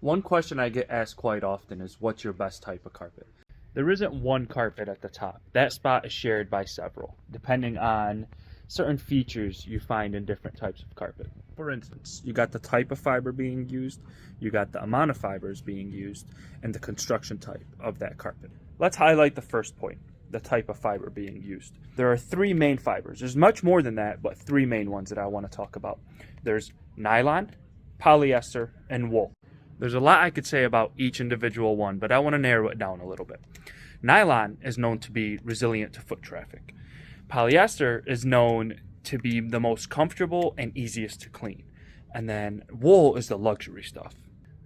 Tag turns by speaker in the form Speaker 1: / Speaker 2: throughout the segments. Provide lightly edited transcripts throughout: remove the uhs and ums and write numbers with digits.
Speaker 1: One question I get asked quite often is, what's your best type of carpet? There isn't one carpet at the top. That spot is shared by several, depending on certain features you find in different types of carpet. For instance, you got the type of fiber being used, you got the amount of fibers being used, and the construction type of that carpet. Let's highlight the first point, the type of fiber being used. There are three main fibers. There's much more than that, but three main ones that I want to talk about. There's nylon, polyester, and wool. There's a lot I could say about each individual one, but I want to narrow it down a little bit. Nylon is known to be resilient to foot traffic. Polyester is known to be the most comfortable and easiest to clean. And then wool is the luxury stuff.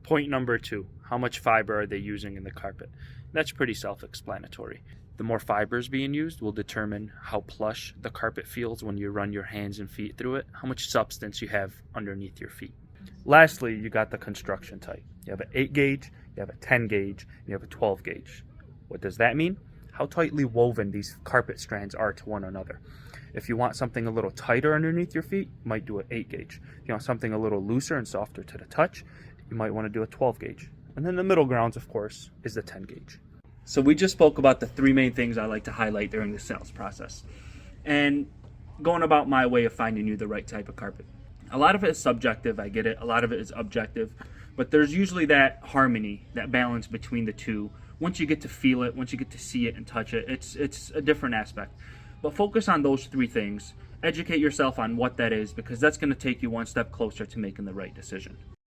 Speaker 1: Point number 2, how much fiber are they using in the carpet? That's pretty self-explanatory. The more fibers being used will determine how plush the carpet feels when you run your hands and feet through it, how much substance you have underneath your feet. Lastly, you got the construction type. You have an 8 gauge, you have a 10 gauge, and you have a 12 gauge. What does that mean? How tightly woven these carpet strands are to one another. If you want something a little tighter underneath your feet, you might do an 8 gauge. If you want something a little looser and softer to the touch, you might want to do a 12 gauge. And then the middle grounds, of course, is the 10 gauge. So we just spoke about the three main things I like to highlight during the sales process. And going about my way of finding you the right type of carpet. A lot of it is subjective, I get it. A lot of it is objective. But there's usually that harmony, that balance between the two. Once you get to feel it, once you get to see it and touch it, it's a different aspect. But focus on those three things. Educate yourself on what that is, because that's going to take you one step closer to making the right decision.